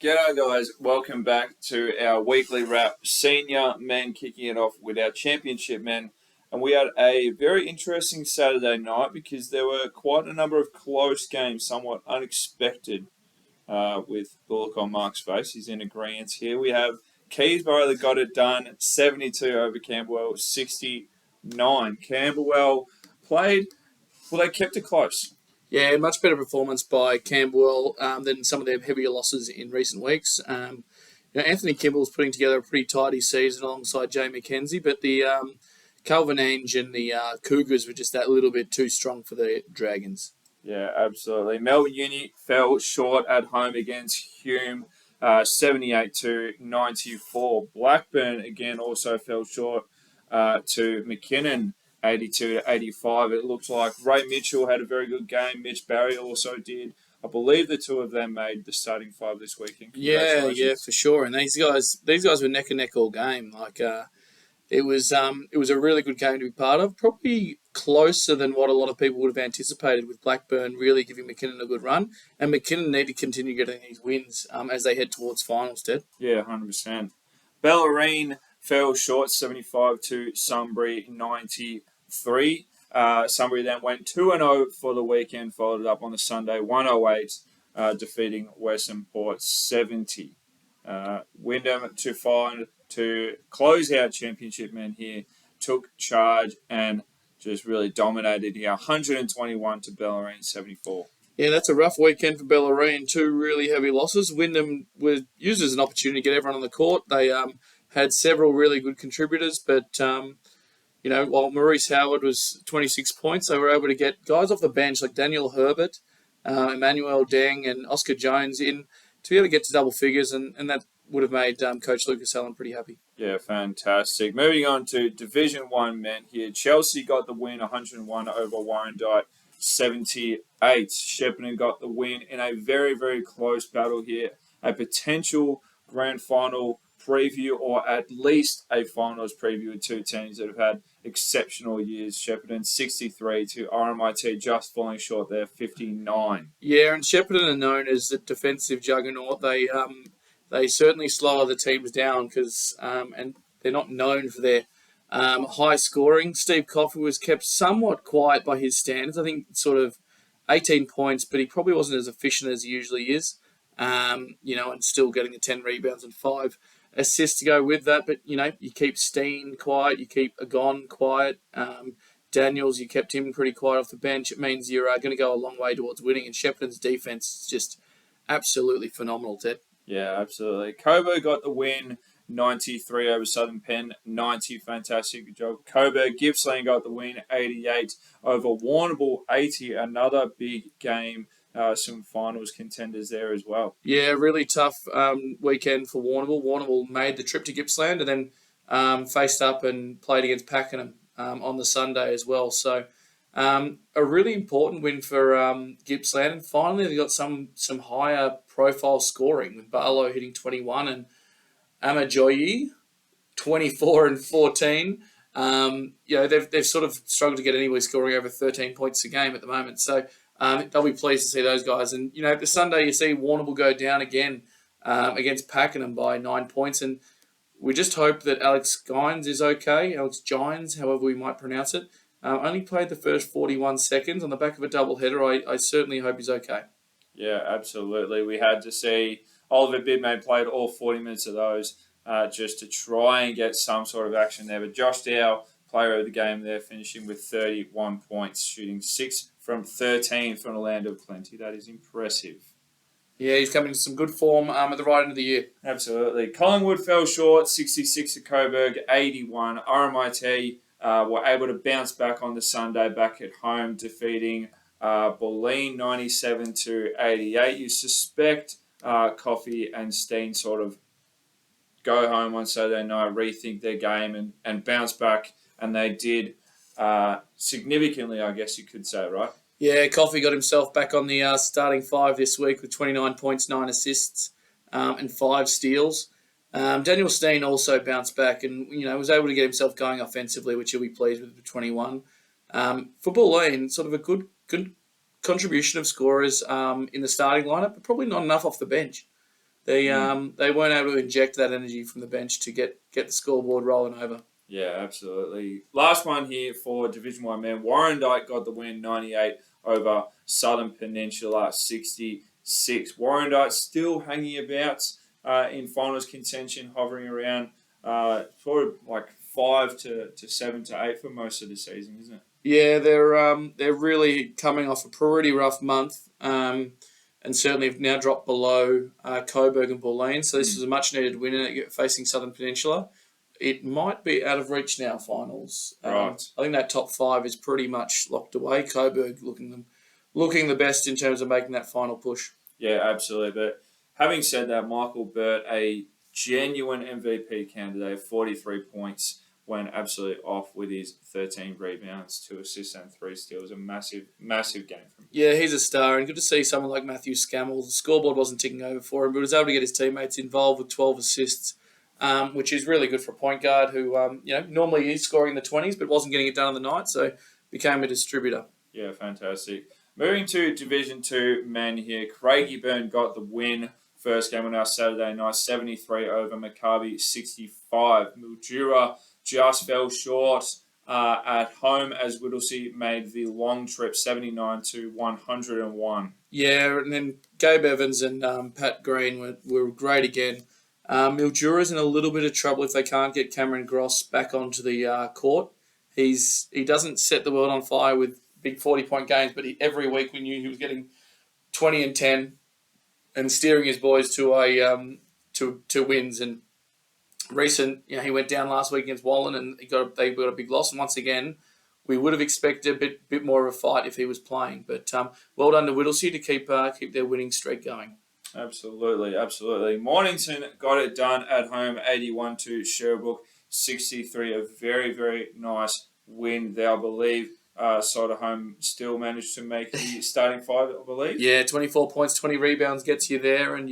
G'day guys, welcome back to our weekly wrap. Senior men kicking it off with our championship men. And we had a very interesting Saturday night because there were quite a number of close games, somewhat unexpected with the look on Mark's face. He's in agreement here. We have Keysborough that got it done, 72 over Camberwell, 69. Camberwell played, well, they kept it close. Yeah, much better performance by Camberwell than some of their heavier losses in recent weeks. Anthony Kimball's putting together a pretty tidy season alongside Jay McKenzie, but the Calvin Ange and the Cougars were just that little bit too strong for the Dragons. Yeah, absolutely. Melbourne Uni fell short at home against Hume, 78 to 94. Blackburn again also fell short to McKinnon, 82 to 85. It looks like Ray Mitchell had a very good game. Mitch Barry also did. I believe the two of them made the starting five this weekend. Yeah, for sure. And these guys were neck and neck all game. It was a really good game to be part of. Probably closer than what a lot of people would have anticipated, with Blackburn really giving McKinnon a good run, and McKinnon need to continue getting these wins as they head towards finals, Ted. Yeah, 100%. Bellarine fell short, 75 to Sunbury, 93. Sunbury then went 2-0 for the weekend, followed up on the Sunday, 108, defeating Western Port, 70. Wyndham to close out championship men here, took charge and just really dominated here, 121 to Bellarine, 74. Yeah, that's a rough weekend for Bellarine. Two really heavy losses. Wyndham was used as an opportunity to get everyone on the court. They had several really good contributors, but while Maurice Howard was 26 points, they were able to get guys off the bench like Daniel Herbert, Emmanuel Deng, and Oscar Jones in to be able to get to double figures, and that would have made Coach Lucas Allen pretty happy. Yeah, fantastic. Moving on to Division 1 men here. Chelsea got the win, 101 over Warrandyte, 78. Shepparton got the win in a very, very close battle here. A potential grand final preview, or at least a finals preview with two teams that have had exceptional years. Shepparton 63 to RMIT, just falling short there, 59. Yeah, and Shepparton are known as the defensive juggernaut. They certainly slow other teams down because and they're not known for their high scoring. Steve Coffey was kept somewhat quiet by his standards. I think sort of 18 points, but he probably wasn't as efficient as he usually is. And still getting the 10 rebounds and 5 assists to go with that. But, you keep Steen quiet, you keep Agon quiet. Daniels, you kept him pretty quiet off the bench. It means you're going to go a long way towards winning. And Shepparton's defense is just absolutely phenomenal, Ted. Yeah, absolutely. Coburg got the win, 93 over Southern Penn, 90. Fantastic job. Coburg. Gippsland got the win, 88 over Warrnambool, 80. Another big game. Some finals contenders there as well. Yeah, really tough weekend for Warrnambool. Warrnambool made the trip to Gippsland and then faced up and played against Pakenham on the Sunday as well. So a really important win for Gippsland. And finally, they got some higher profile scoring, with Barlow hitting 21 and Amajoyi 24 and 14. They've sort of struggled to get anybody scoring over 13 points a game at the moment. So they'll be pleased to see those guys. And, the Sunday you see Warrnambool go down again against Pakenham by 9 points. And we just hope that Alex Gines is okay. Alex Gines, however we might pronounce it. Only played the first 41 seconds on the back of a doubleheader. I certainly hope he's okay. Yeah, absolutely. We had to see Oliver Bidmay played all 40 minutes of those just to try and get some sort of action there. But Josh Dow, player of the game there, finishing with 31 points, shooting 6 from 13 from the land of plenty. That is impressive. Yeah, he's coming into some good form at the right end of the year. Absolutely. Collingwood fell short, 66 at Coburg, 81. RMIT were able to bounce back on the Sunday back at home, defeating Bulleen 97 to 88. You suspect Coffey and Steen sort of go home on Saturday night, rethink their game and bounce back, and they did significantly, I guess you could say, right? Yeah, Coffey got himself back on the starting five this week with 29 points, 9 assists, and 5 steals. Daniel Steen also bounced back and was able to get himself going offensively, which he'll be pleased with 21. For Bulleen, sort of a good contribution of scorers in the starting lineup, but probably not enough off the bench. They weren't able to inject that energy from the bench to get the scoreboard rolling over. Yeah, absolutely. Last one here for Division 1, man. Warrandyte got the win 98 over Southern Peninsula 66. Warrandyte still hanging about in finals contention, hovering around sort of like 5 to 7 to 8 for most of the season, isn't it? Yeah, they're really coming off a pretty rough month, and certainly have now dropped below Coburg and Bulleen. So this was a much needed win facing Southern Peninsula. It might be out of reach now, finals. Right. I think that top 5 is pretty much locked away. Coburg looking the best in terms of making that final push. Yeah, absolutely. But having said that, Michael Burt, a genuine MVP candidate, 43 points, went absolutely off with his 13 rebounds, 2 assists and 3 steals. A massive, massive game from him. Yeah, he's a star, and good to see someone like Matthew Scammell. The scoreboard wasn't ticking over for him, but was able to get his teammates involved with 12 assists. Which is really good for a point guard who, normally is scoring in the 20s but wasn't getting it done on the night, so became a distributor. Yeah, fantastic. Moving to Division 2 men here, Craigieburn got the win. First game on our Saturday night, 73 over Maccabi 65. Mildura just fell short at home as Whittlesea made the long trip, 79 to 101. Yeah, and then Gabe Evans and Pat Green were great again. Mildura's in a little bit of trouble if they can't get Cameron Gross back onto the court. He doesn't set the world on fire with big 40-point games, but every week we knew he was getting 20 and 10 and steering his boys to to wins. And he went down last week against Wallen and they got a big loss. And once again, we would have expected a bit more of a fight if he was playing. But well done to Whittlesea to keep their winning streak going. Absolutely, absolutely. Mornington got it done at home, 81 to Sherbrooke, 63. A very, very nice win there, I believe. Side of home still managed to make the starting 5, I believe. Yeah, 24 points, 20 rebounds gets you there. And,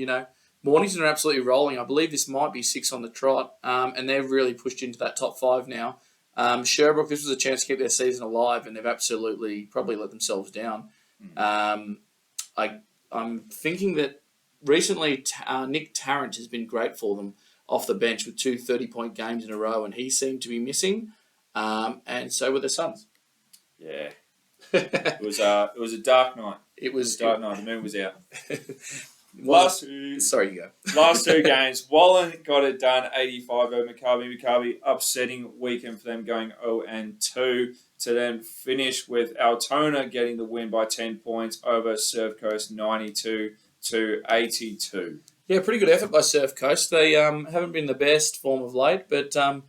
Mornington are absolutely rolling. I believe this might be 6 on the trot. And they've really pushed into that top 5 now. Sherbrooke, this was a chance to keep their season alive, and they've absolutely probably let themselves down. I'm thinking that recently, Nick Tarrant has been great for them off the bench with 2 30-point games in a row, and he seemed to be missing, and so were the Suns. Yeah. It was a dark night. It was a dark night. The moon was out. Sorry, you go. Last 2 games, Wallen got it done, 85 over Maccabi. Maccabi, upsetting weekend for them, going 0-2 to then finish with Altona getting the win by 10 points over Surf Coast, 92 to 82. Yeah, pretty good effort by Surf Coast. They haven't been the best form of late, but Tyler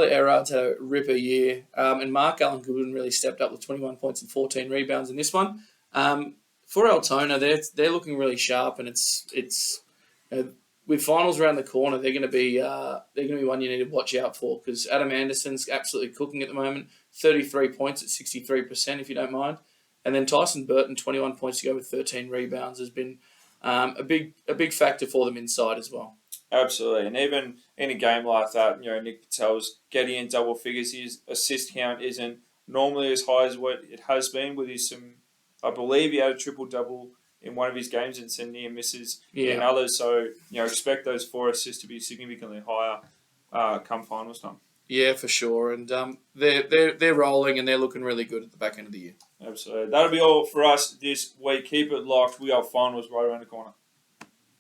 Erard's had a ripper year, and Mark Allen Goodwin really stepped up with 21 points and 14 rebounds in this one. For Altona, they're looking really sharp, and it's with finals around the corner, they're going to be one you need to watch out for, because Adam Anderson's absolutely cooking at the moment, 33 points at 63%, if you don't mind. And then Tyson Burton, 21 points to go with 13 rebounds, has been a big factor for them inside as well. Absolutely. And even in a game like that, Nick Patel's getting in double figures. His assist count isn't normally as high as what it has been with I believe he had a triple-double in one of his games and some near misses in others. So, expect those 4 assists to be significantly higher come finals time. Yeah, for sure. And they're rolling and they're looking really good at the back end of the year. Absolutely. That'll be all for us this week. Keep it locked. We got finals right around the corner.